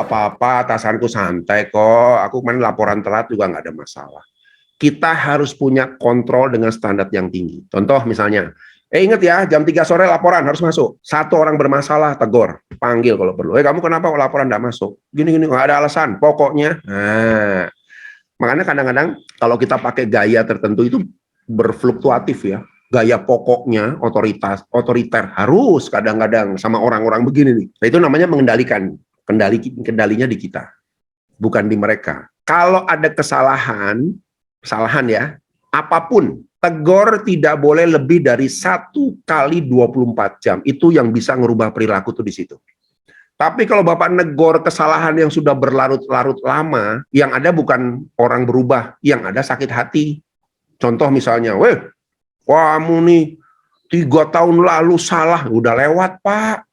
apa-apa, atasanku santai kok. Aku main laporan telat juga nggak ada masalah. Kita harus punya kontrol dengan standar yang tinggi. Contoh misalnya, ingat ya, jam 3 sore laporan harus masuk. Satu orang bermasalah, tegur, panggil kalau perlu. Kamu kenapa laporan nggak masuk? Gini-gini, nggak ada alasan, pokoknya. Nah, makanya kadang-kadang kalau kita pakai gaya tertentu itu berfluktuatif ya. Gaya pokoknya, otoriter harus kadang-kadang sama orang-orang begini nih. Nah, itu namanya mengendalikan. Kendalinya di kita, bukan di mereka. Kalau ada kesalahan ya, apapun, tegur tidak boleh lebih dari 1 kali 24 jam. Itu yang bisa ngerubah perilaku tuh di situ. Tapi kalau Bapak negor kesalahan yang sudah berlarut-larut lama, yang ada bukan orang berubah, yang ada sakit hati. Contoh misalnya, kamu nih 3 tahun lalu salah, udah lewat Pak.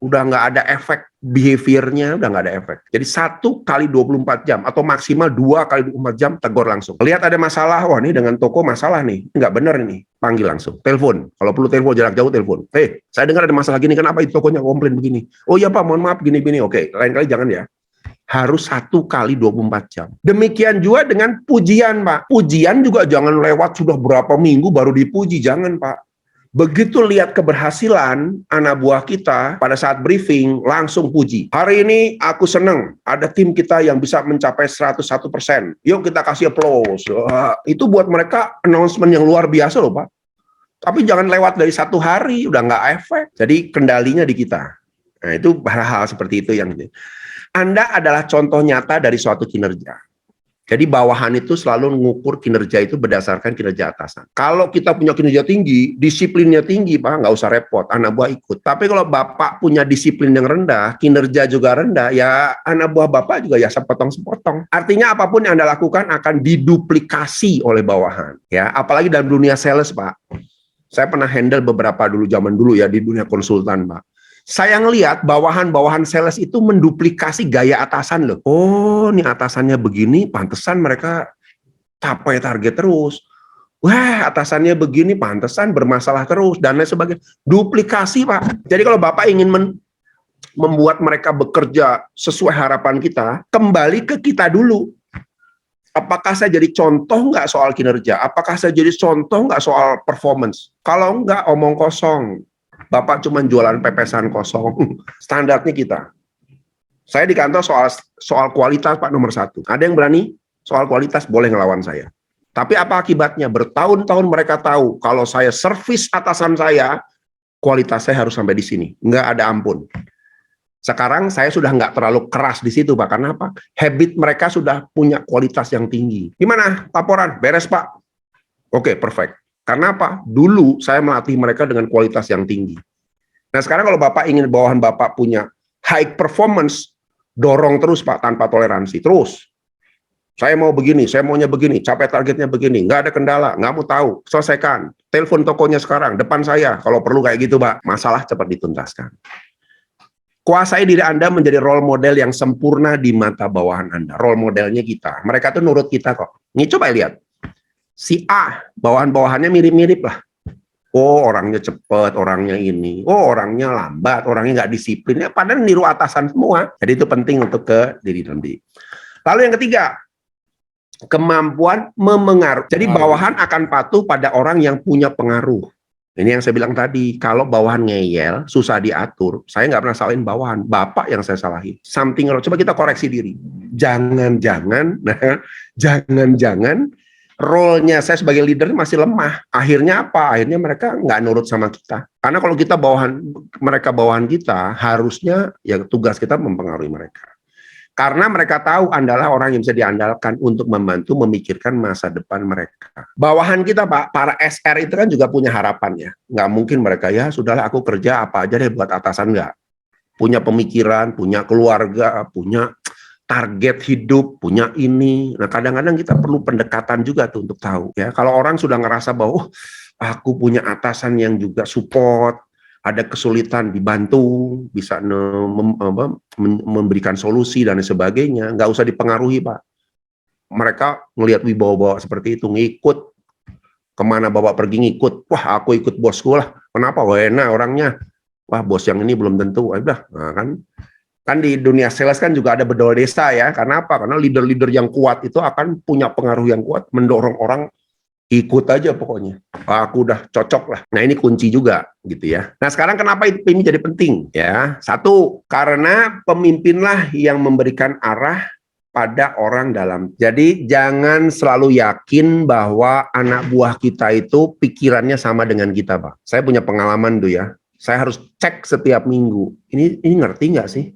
Udah nggak ada efek behaviornya, udah nggak ada efek. Jadi 1 kali 24 jam atau maksimal 2 kali 24 jam tegur langsung. Lihat ada masalah, wah ini dengan toko masalah nih, nggak bener ini, panggil langsung, telepon. Kalau perlu telepon jarak jauh telepon. Saya dengar ada masalah gini, kenapa itu tokonya komplain begini? Oh iya Pak, mohon maaf gini-gini. Oke, lain kali jangan ya. Harus 1 kali 24 jam. Demikian juga dengan pujian Pak. Pujian juga jangan lewat sudah berapa minggu baru dipuji, jangan Pak. Begitu lihat keberhasilan anak buah kita pada saat briefing, langsung puji. Hari ini aku senang ada tim kita yang bisa mencapai 101%. Yuk kita kasih applause. Itu buat mereka announcement yang luar biasa loh Pak. Tapi jangan lewat dari 1 hari, udah nggak efek. Jadi kendalinya di kita. Nah itu hal-hal seperti itu yang Anda adalah contoh nyata dari suatu kinerja. Jadi bawahan itu selalu mengukur kinerja itu berdasarkan kinerja atasan. Kalau kita punya kinerja tinggi, disiplinnya tinggi, Pak, nggak usah repot, anak buah ikut. Tapi kalau Bapak punya disiplin yang rendah, kinerja juga rendah, ya anak buah Bapak juga ya sepotong-sepotong. Artinya apapun yang Anda lakukan akan diduplikasi oleh bawahan. Ya, apalagi dalam dunia sales, Pak. Saya pernah handle beberapa zaman dulu ya di dunia konsultan, Pak. Saya ngelihat bawahan-bawahan sales itu menduplikasi gaya atasan loh. Oh, nih atasannya begini, pantesan mereka capai target terus. Wah, atasannya begini, pantesan bermasalah terus, dan lain sebagainya. Duplikasi, Pak. Jadi kalau Bapak ingin membuat mereka bekerja sesuai harapan kita, kembali ke kita dulu. Apakah saya jadi contoh nggak soal kinerja? Apakah saya jadi contoh nggak soal performance? Kalau nggak, omong kosong. Bapak cuma jualan pepesan kosong. Standarnya kita. Saya di kantor soal kualitas Pak nomor 1. Ada yang berani soal kualitas boleh ngelawan saya. Tapi apa akibatnya? Bertahun-tahun mereka tahu kalau saya servis atasan saya, kualitas saya harus sampai di sini. Nggak ada ampun. Sekarang saya sudah nggak terlalu keras di situ Pak. Karena apa? Habit mereka sudah punya kualitas yang tinggi. Gimana? Laporan? Beres Pak? Oke, perfect. Karena apa? Dulu saya melatih mereka dengan kualitas yang tinggi. Nah sekarang kalau Bapak ingin bawahan Bapak punya high performance, dorong terus Pak tanpa toleransi. Terus. Saya mau begini, saya maunya begini, capai targetnya begini, nggak ada kendala, nggak mau tahu, selesaikan. Telepon tokonya sekarang, depan saya. Kalau perlu kayak gitu Pak, masalah cepat dituntaskan. Kuasai diri Anda menjadi role model yang sempurna di mata bawahan Anda. Role modelnya kita. Mereka tuh nurut kita kok. Ini coba lihat. Si A, bawahan-bawahannya mirip-mirip lah. Oh, orangnya cepat, orangnya ini. Oh, orangnya lambat, orangnya nggak disiplin. Ya, padahal niru atasan semua. Jadi itu penting untuk ke diri sendiri. Lalu yang ketiga, kemampuan memengaruhi. Jadi bawahan akan patuh pada orang yang punya pengaruh. Ini yang saya bilang tadi, kalau bawahan ngeyel, susah diatur. Saya nggak pernah salahin bawahan, Bapak yang saya salahin. Something wrong. Coba kita koreksi diri. Jangan-jangan role-nya saya sebagai leader masih lemah. Akhirnya apa? Akhirnya mereka nggak nurut sama kita. Karena kalau kita mereka bawahan kita, harusnya ya tugas kita mempengaruhi mereka. Karena mereka tahu Anda adalah orang yang bisa diandalkan untuk membantu memikirkan masa depan mereka. Bawahan kita, Pak, para SR itu kan juga punya harapan ya. Nggak mungkin mereka, ya sudahlah aku kerja apa aja deh buat atasan, nggak. Punya pemikiran, punya keluarga, punya target hidup, punya ini. Nah, kadang-kadang kita perlu pendekatan juga tuh untuk tahu ya. Kalau orang sudah ngerasa bahwa aku punya atasan yang juga support, ada kesulitan dibantu, bisa memberikan solusi dan sebagainya, nggak usah dipengaruhi Pak. Mereka ngelihat wibawa-bawa seperti itu, ngikut kemana Bapak pergi ngikut. Wah, aku ikut bosku lah. Kenapa? Wah, enak orangnya. Wah, bos yang ini belum tentu. Udah, nah kan. Kan di dunia sales kan juga ada bedol desa ya. Karena apa? Karena leader-leader yang kuat itu akan punya pengaruh yang kuat, mendorong orang ikut aja pokoknya. Aku udah cocok lah. Nah ini kunci juga gitu ya. Nah sekarang kenapa ini jadi penting ya? Satu, karena pemimpinlah yang memberikan arah pada orang dalam. Jadi jangan selalu yakin bahwa anak buah kita itu pikirannya sama dengan kita, Pak. Saya punya pengalaman tuh ya. Saya harus cek setiap minggu. Ini ngerti nggak sih?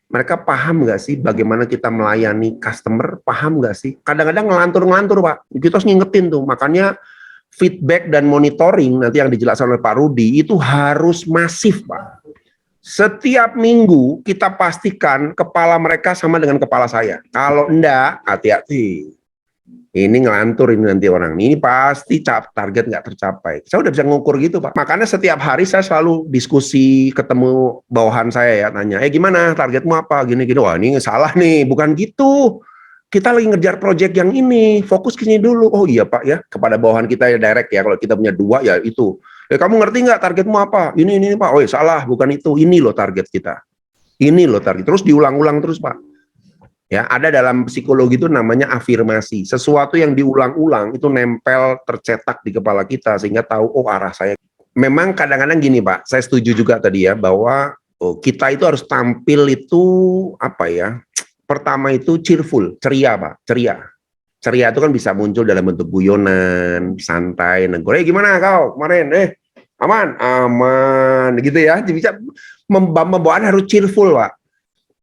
Mereka paham nggak sih bagaimana kita melayani customer? Paham nggak sih? Kadang-kadang ngelantur-ngelantur, Pak. Kita harus ngingetin tuh. Makanya feedback dan monitoring nanti yang dijelaskan oleh Pak Rudi itu harus masif, Pak. Setiap minggu kita pastikan kepala mereka sama dengan kepala saya. Kalau enggak, hati-hati. Ini ngelantur ini nanti orang. Ini pasti target nggak tercapai. Saya udah bisa ngukur gitu, Pak. Makanya setiap hari saya selalu diskusi, ketemu bawahan saya ya, tanya, gimana targetmu apa? Gini-gini. Wah ini salah nih, bukan gitu. Kita lagi ngejar project yang ini, fokus ke sini dulu. Oh iya Pak ya, kepada bawahan kita ya direct ya. Kalau kita punya dua ya itu. Kamu ngerti nggak targetmu apa? Ini Pak. Oh salah, bukan itu. Ini loh target kita. Ini loh target. Terus diulang-ulang terus Pak. Ya, ada dalam psikologi itu namanya afirmasi. Sesuatu yang diulang-ulang itu nempel tercetak di kepala kita sehingga tahu oh arah saya. Memang kadang-kadang gini Pak, saya setuju juga tadi ya bahwa kita itu harus tampil itu apa ya? Pertama itu cheerful, ceria Pak, ceria. Ceria itu kan bisa muncul dalam bentuk guyonan, santai, negor. Gimana kau kemarin? Aman, aman, gitu ya. Bisa membawaan harus cheerful Pak.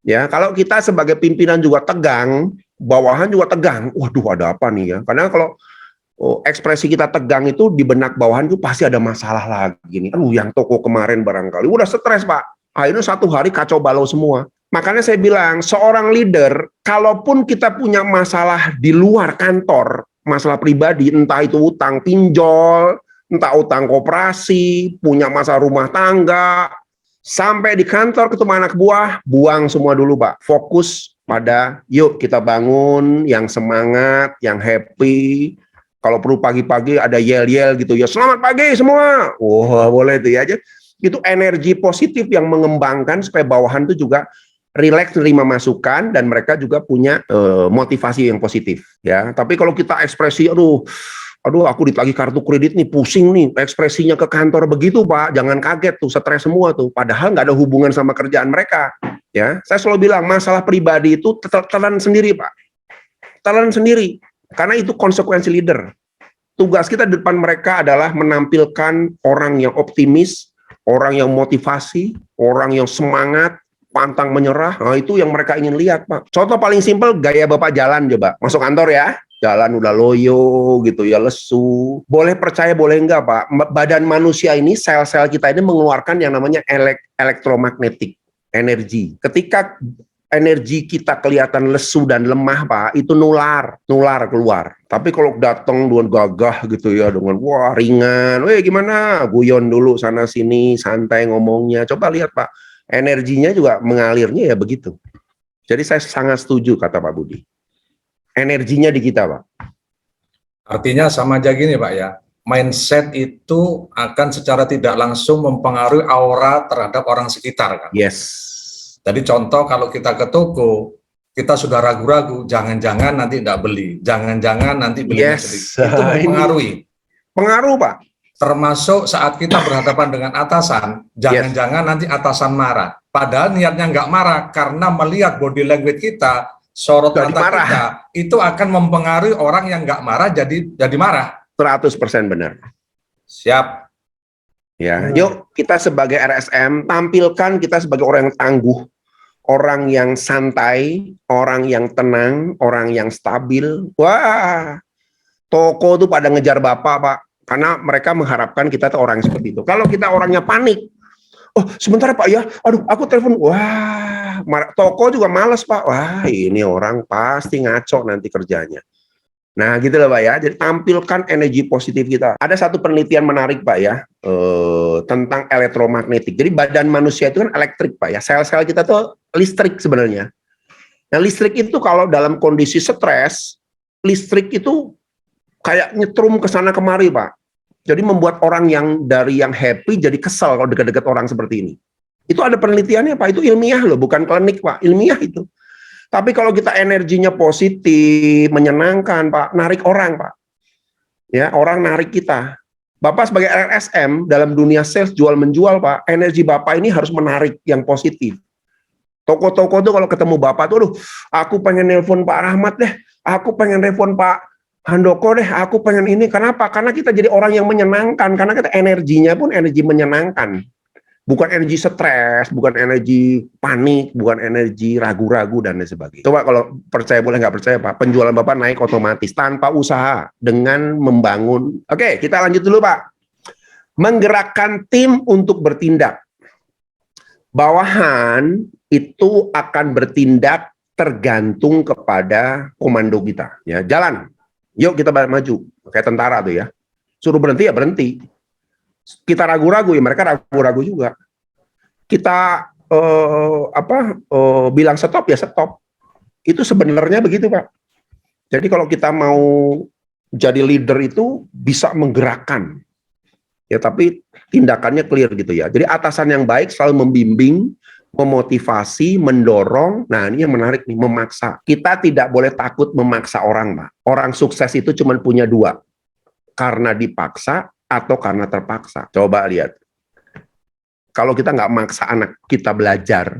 Ya, kalau kita sebagai pimpinan juga tegang, bawahan juga tegang. Waduh, ada apa nih ya? Karena kalau ekspresi kita tegang itu di benak bawahan itu pasti ada masalah lagi nih. Yang toko kemarin barangkali udah stres, Pak. Akhirnya satu hari kacau balau semua. Makanya saya bilang, seorang leader, kalaupun kita punya masalah di luar kantor, masalah pribadi, entah itu utang pinjol, entah utang koperasi, punya masalah rumah tangga, sampai di kantor ketemu anak buah, buang semua dulu Pak. Fokus pada yuk kita bangun yang semangat, yang happy. Kalau perlu pagi-pagi ada yel-yel gitu ya, selamat pagi semua. Wah boleh itu ya aja. Itu energi positif yang mengembangkan supaya bawahan itu juga rileks menerima masukan dan mereka juga punya motivasi yang positif ya. Tapi kalau kita ekspresi aduh aku ditagih kartu kredit nih, pusing nih, ekspresinya ke kantor begitu Pak, jangan kaget tuh, stres semua tuh, padahal nggak ada hubungan sama kerjaan mereka. Ya, saya selalu bilang masalah pribadi itu telan sendiri Pak, telan sendiri, karena itu konsekuensi leader. Tugas kita di depan mereka adalah menampilkan orang yang optimis, orang yang motivasi, orang yang semangat, pantang menyerah. Nah itu yang mereka ingin lihat Pak. Contoh paling simpel, gaya Bapak jalan coba, masuk kantor ya. Jalan udah loyo gitu ya, lesu. Boleh percaya boleh enggak Pak, badan manusia ini, sel-sel kita ini mengeluarkan yang namanya elektromagnetik, energi. Ketika energi kita kelihatan lesu dan lemah Pak, itu nular keluar. Tapi kalau datang dengan gagah gitu ya, dengan wah ringan, gimana, guyon dulu sana sini, santai ngomongnya. Coba lihat Pak, energinya juga mengalirnya ya begitu. Jadi saya sangat setuju kata Pak Budi. Energinya di kita, Pak. Artinya sama aja gini, Pak ya. Mindset itu akan secara tidak langsung mempengaruhi aura terhadap orang sekitar, kan? Yes. Jadi contoh kalau kita ke toko, kita sudah ragu-ragu, jangan-jangan nanti tidak beli, jangan-jangan nanti belinya sedikit. Itu mempengaruhi. Pengaruh, Pak. Termasuk saat kita berhadapan dengan atasan, jangan-jangan nanti atasan marah. Padahal niatnya nggak marah, karena melihat body language kita, sorot mata kita itu akan mempengaruhi orang yang nggak marah jadi marah. 100% benar. Siap. Ya, yuk kita sebagai RSM tampilkan kita sebagai orang yang tangguh, orang yang santai, orang yang tenang, orang yang stabil. Wah, toko tuh pada ngejar Bapak, Pak, karena mereka mengharapkan kita tuh orang seperti itu. Kalau kita orangnya panik, oh sebentar Pak ya, aduh aku telepon, wah toko juga males Pak, wah ini orang pasti ngaco nanti kerjanya. Nah gitu loh Pak ya, jadi tampilkan energi positif kita. Ada satu penelitian menarik Pak ya, tentang elektromagnetik. Jadi badan manusia itu kan elektrik Pak ya, sel-sel kita tuh listrik sebenarnya. Nah listrik itu kalau dalam kondisi stres, listrik itu kayak nyetrum ke sana kemari Pak. Jadi membuat orang yang dari yang happy jadi kesel kalau dekat-dekat orang seperti ini. Itu ada penelitiannya Pak, itu ilmiah loh, bukan klinik Pak, ilmiah itu. Tapi kalau kita energinya positif, menyenangkan Pak, narik orang Pak. Ya, orang narik kita. Bapak sebagai RSM dalam dunia sales jual menjual Pak, energi Bapak ini harus menarik yang positif. Toko-toko tuh kalau ketemu Bapak tuh, aduh, aku pengen nelpon Pak Rahmat deh, aku pengen nelpon Pak Handoko deh, aku pengen ini. Kenapa? Karena kita jadi orang yang menyenangkan, karena kita energinya pun energi menyenangkan. Bukan energi stres, bukan energi panik, bukan energi ragu-ragu dan lain sebagainya. Coba kalau percaya boleh nggak percaya Pak, penjualan Bapak naik otomatis tanpa usaha dengan membangun. Oke, kita lanjut dulu Pak. Menggerakkan tim untuk bertindak. Bawahan itu akan bertindak tergantung kepada komando kita. Ya, jalan. Yuk kita maju. Kayak tentara tuh ya. Suruh berhenti ya berhenti. Kita ragu-ragu ya mereka ragu-ragu juga. Kita bilang stop ya stop. Itu sebenarnya begitu Pak. Jadi kalau kita mau jadi leader itu bisa menggerakkan. Ya tapi tindakannya clear gitu ya. Jadi atasan yang baik selalu membimbing, memotivasi, mendorong. Nah ini yang menarik nih, memaksa. Kita tidak boleh takut memaksa orang Pak. Orang sukses itu cuma punya dua. Karena dipaksa atau karena terpaksa. Coba lihat. Kalau kita nggak maksa anak kita belajar,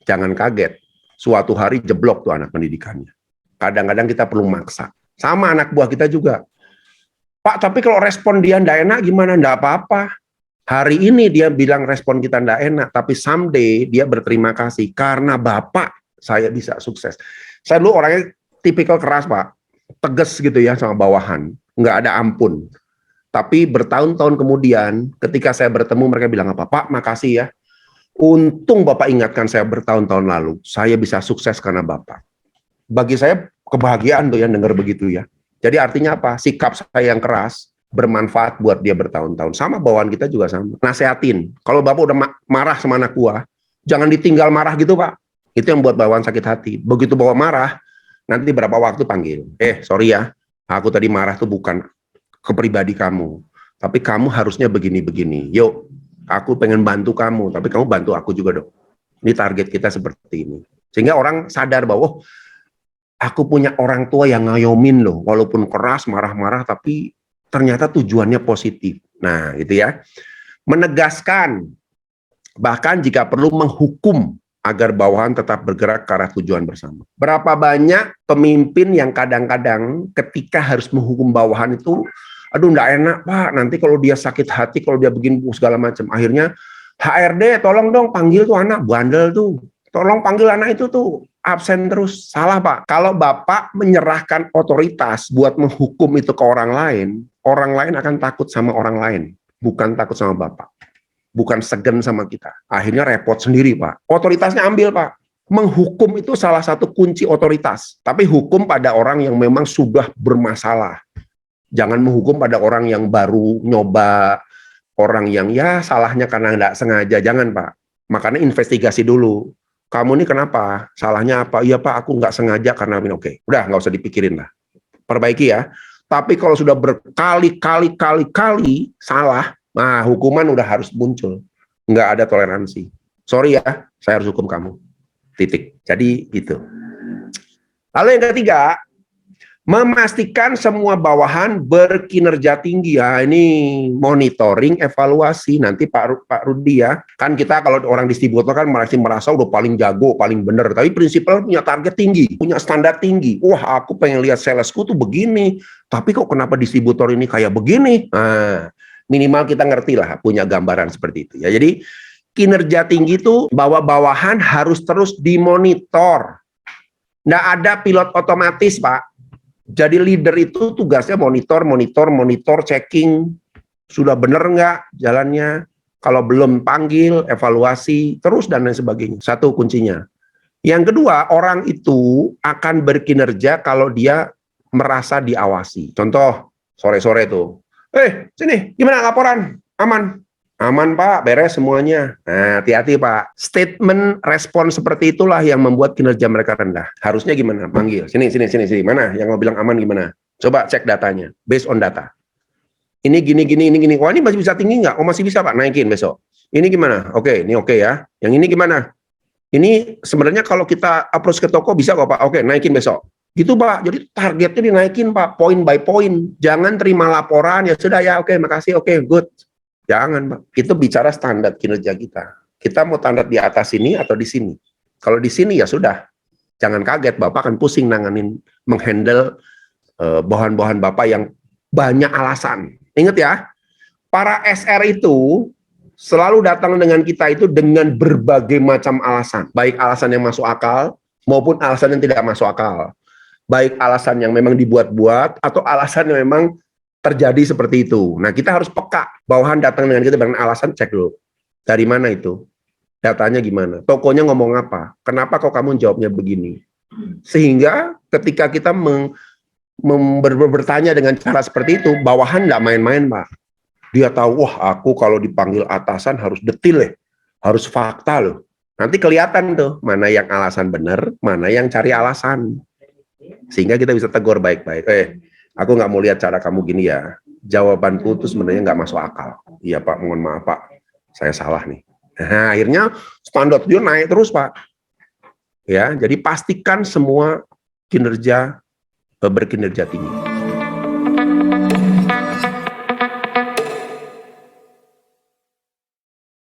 jangan kaget. Suatu hari jeblok tuh anak pendidikannya. Kadang-kadang kita perlu maksa. Sama anak buah kita juga. Pak, tapi kalau respon dia nggak enak gimana? Nggak apa-apa. Hari ini dia bilang respon kita nggak enak, tapi someday dia berterima kasih. Karena Bapak, saya bisa sukses. Saya dulu orangnya tipikal keras Pak. Tegas gitu ya sama bawahan. Nggak ada ampun. Tapi bertahun-tahun kemudian, ketika saya bertemu, mereka bilang apa? Pak, makasih ya. Untung Bapak ingatkan saya bertahun-tahun lalu. Saya bisa sukses karena Bapak. Bagi saya kebahagiaan tuh ya, dengar begitu ya. Jadi artinya apa? Sikap saya yang keras, bermanfaat buat dia bertahun-tahun. Sama bawahan kita juga sama. Nasehatin. Kalau Bapak udah marah sama anak buah, jangan ditinggal marah gitu Pak. Itu yang buat bawahan sakit hati. Begitu bawa marah, nanti berapa waktu panggil. Sorry ya, aku tadi marah tuh bukan ke pribadi kamu, tapi kamu harusnya begini-begini. Yuk, aku pengen bantu kamu, tapi kamu bantu aku juga dong. Ini target kita seperti ini. Sehingga orang sadar bahwa, aku punya orang tua yang ngayomin loh, walaupun keras, marah-marah, tapi ternyata tujuannya positif. Nah, gitu ya. Menegaskan, bahkan jika perlu menghukum, agar bawahan tetap bergerak ke arah tujuan bersama. Berapa banyak pemimpin yang kadang-kadang ketika harus menghukum bawahan itu, aduh nggak enak Pak, nanti kalau dia sakit hati, kalau dia begini segala macam. Akhirnya, HRD tolong dong panggil tuh anak, bandel tuh. Tolong panggil anak itu tuh, absen terus. Salah Pak. Kalau Bapak menyerahkan otoritas buat menghukum itu ke orang lain akan takut sama orang lain, bukan takut sama Bapak. Bukan segan sama kita. Akhirnya repot sendiri Pak. Otoritasnya ambil Pak. Menghukum itu salah satu kunci otoritas. Tapi hukum pada orang yang memang sudah bermasalah. Jangan menghukum pada orang yang baru nyoba, orang yang ya salahnya karena nggak sengaja. Jangan Pak. Makanya investigasi dulu. Kamu ini kenapa? Salahnya apa? Iya Pak, aku nggak sengaja karena ini. Oke. Udah nggak usah dipikirin lah. Perbaiki ya. Tapi kalau sudah berkali-kali salah, nah, hukuman udah harus muncul. Nggak ada toleransi. Sorry ya, saya harus hukum kamu. Titik. Jadi gitu. Lalu yang ketiga, memastikan semua bawahan berkinerja tinggi. Ya, ini monitoring, evaluasi. Nanti Pak Rudi ya, kan kita kalau orang distributor kan masih merasa udah paling jago, paling bener. Tapi prinsipal punya target tinggi, punya standar tinggi. Wah, aku pengen lihat salesku tuh begini. Tapi kok kenapa distributor ini kayak begini? Nah, minimal kita ngerti lah, punya gambaran seperti itu ya. Jadi kinerja tinggi itu bawahan harus terus dimonitor. Nggak ada pilot otomatis Pak. Jadi leader itu tugasnya monitor, checking, sudah benar nggak jalannya, kalau belum panggil, evaluasi, terus dan lain sebagainya. Satu kuncinya. Yang kedua, orang itu akan berkinerja kalau dia merasa diawasi. Contoh, sore-sore tuh, sini, gimana laporan? Aman? Aman Pak, beres semuanya. Nah, hati-hati Pak. Statement respon seperti itulah yang membuat kinerja mereka rendah. Harusnya gimana? Manggil. Sini. Mana? Yang mau bilang aman gimana? Coba cek datanya. Based on data. Ini gini. Wah, ini masih bisa tinggi nggak? Oh, masih bisa Pak, naikin besok. Ini gimana? Oke, ini oke ya. Yang ini gimana? Ini sebenarnya kalau kita approach ke toko bisa kok Pak. Oke, naikin besok. Gitu Pak. Jadi targetnya dinaikin Pak, point by point. Jangan terima laporan, ya sudah ya, oke, makasih, oke, good. Jangan Pak. Itu bicara standar kinerja kita. Kita mau standar di atas sini atau di sini. Kalau di sini ya sudah. Jangan kaget, Bapak akan pusing nanganin, menghandle bahan-bahan Bapak yang banyak alasan. Ingat ya, para SR itu selalu datang dengan kita itu dengan berbagai macam alasan. Baik alasan yang masuk akal, maupun alasan yang tidak masuk akal. Baik alasan yang memang dibuat-buat, atau alasan yang memang terjadi seperti itu. Nah, kita harus peka. Bawahan datang dengan kita dengan alasan, cek dulu. Dari mana itu? Datanya gimana? Tokonya ngomong apa? Kenapa kok kamu jawabnya begini? Sehingga ketika kita bertanya dengan cara seperti itu, bawahan nggak main-main, Pak. Dia tahu, wah aku kalau dipanggil atasan harus detil ya, harus fakta loh. Nanti kelihatan tuh, mana yang alasan benar, mana yang cari alasan. Sehingga kita bisa tegur baik-baik. Aku nggak mau lihat cara kamu gini ya. Jawabanku itu sebenarnya nggak masuk akal. Iya Pak, mohon maaf Pak, saya salah nih. Nah, akhirnya standar dia naik terus Pak. Ya, jadi pastikan semua kinerja berkinerja tinggi.